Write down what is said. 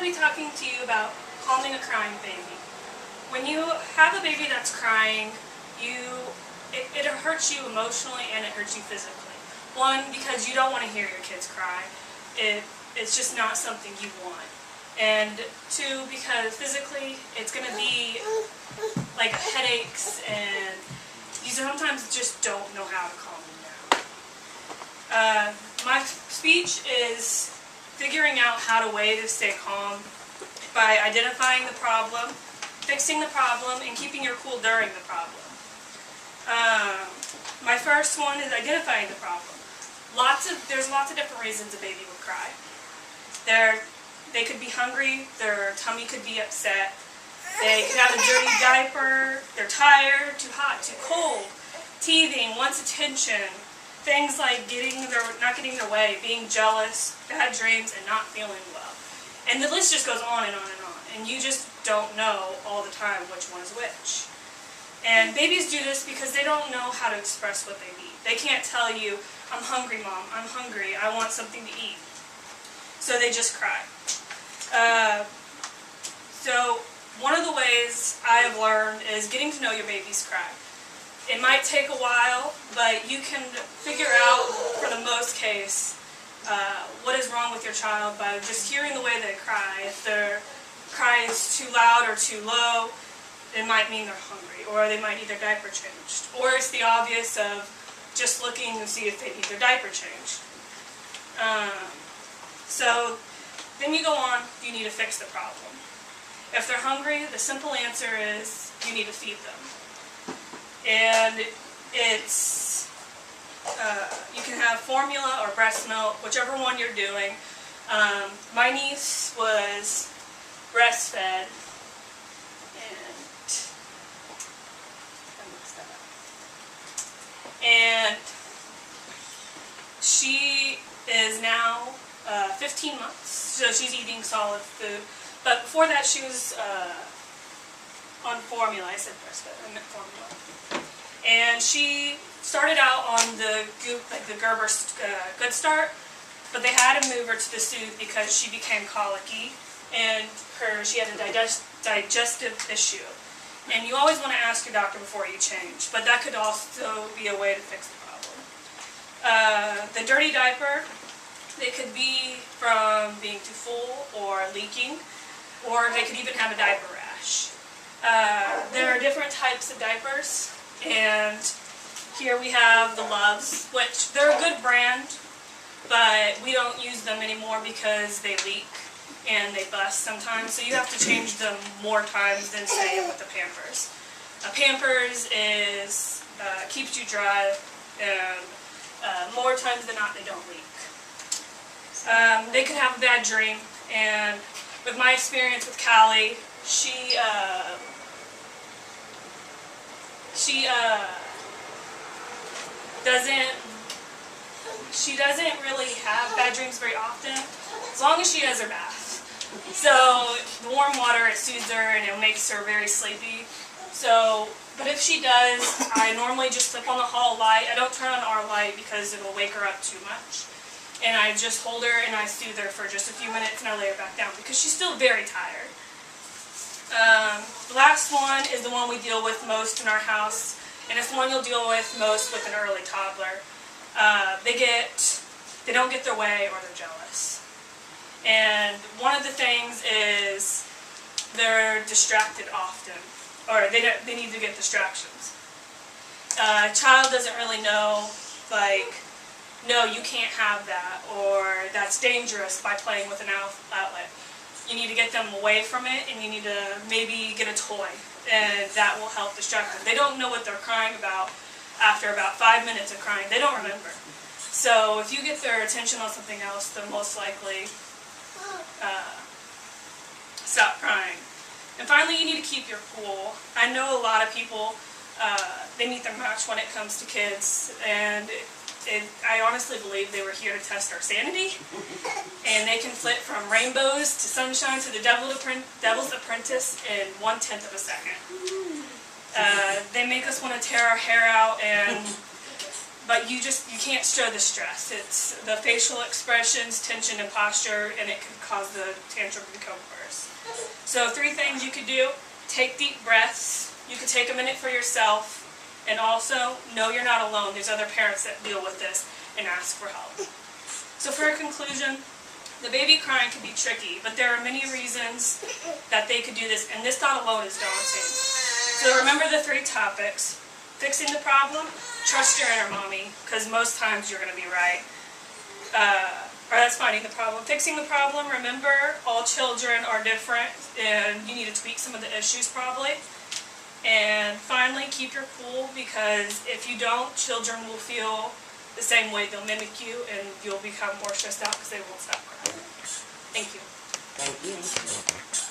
be talking to you about calming a crying baby. When you have a baby that's crying, it hurts you emotionally and it hurts you physically. One, because you don't want to hear your kids cry. It's just not something you want. And two, because physically it's going to be like headaches, and you sometimes just don't know how to calm them down. My speech is figuring out how to stay calm by identifying the problem, fixing the problem, and keeping your cool during the problem. My first one is identifying the problem. There's lots of different reasons a baby would cry. They could be hungry, their tummy could be upset, they could have a dirty diaper, they're tired, too hot, too cold, teething, wants attention, things like not getting their way, being jealous, bad dreams, and not feeling well. And the list just goes on and on and on, and you just don't know all the time which one is which. And babies do this because they don't know how to express what they need. They can't tell you, "I'm hungry, Mom, I'm hungry, I want something to eat." So they just cry. So one of the ways I have learned is getting to know your baby's cry. It might take a while, but you can figure out, for the most case, what is wrong with your child by just hearing the way they cry. If their cry is too loud or too low, it might mean they're hungry, or they might need their diaper changed. Or it's the obvious of just looking to see if they need their diaper changed. So then you go on, you need to fix the problem. If they're hungry, the simple answer is you need to feed them. And you can have formula or breast milk, whichever one you're doing. My niece was breastfed, and she is now 15 months, so she's eating solid food. But before that, she was on formula. I said breastfed, I meant formula. And she started out on the Goop, like the Gerber Good Start, but they had to move her to the Soothe because she became colicky, and she had a digestive issue. And you always want to ask your doctor before you change, but that could also be a way to fix the problem. The dirty diaper, they could be from being too full or leaking, or they could even have a diaper rash. There are different types of diapers, and here we have the Loves, which they're a good brand, but we don't use them anymore because they leak and they bust sometimes, so you have to change them more times than, say, with the Pampers. A Pampers keeps you dry, and more times than not they don't leak. They could have a bad dream, and with my experience with Callie, she doesn't really have bad dreams very often, as long as she does her bath. So the warm water, it soothes her and it makes her very sleepy. But if she does, I normally just flip on the hall light. I don't turn on our light because it will wake her up too much. And I just hold her and I soothe her for just a few minutes and I lay her back down because she's still very tired. The last one is the one we deal with most in our house, and it's the one you'll deal with most with an early toddler. They don't get their way, or they're jealous. And one of the things is they're distracted often, or they need to get distractions. A child doesn't really know, like, no, you can't have that, or that's dangerous by playing with an outlet. You need to get them away from it, and you need to maybe get a toy, and that will help distract them. They don't know what they're crying about after about 5 minutes of crying. They don't remember. So if you get their attention on something else, they'll most likely stop crying. And finally, you need to keep your cool. I know a lot of people, they meet their match when it comes to kids, and I honestly believe they were here to test our sanity, and they can flip from rainbows to sunshine to the Devil's Apprentice in 1/10 of a second. They make us want to tear our hair out, and but you can't show the stress. It's the facial expressions, tension, and posture, and it can cause the tantrum to become worse. So 3 things you could do: take deep breaths. You could take a minute for yourself, and also know you're not alone. There's other parents that deal with this and ask for help. So for a conclusion, the baby crying can be tricky, but there are many reasons that they could do this, and this thought alone is daunting. So remember the 3 topics: fixing the problem, trust your inner mommy, because most times you're going to be right. Or that's finding the problem. Fixing the problem, remember all children are different, and you need to tweak some of the issues probably. And finally, keep your cool, because if you don't, children will feel the same way. They'll mimic you, and you'll become more stressed out because they won't stop crying. Thank you. Thank you.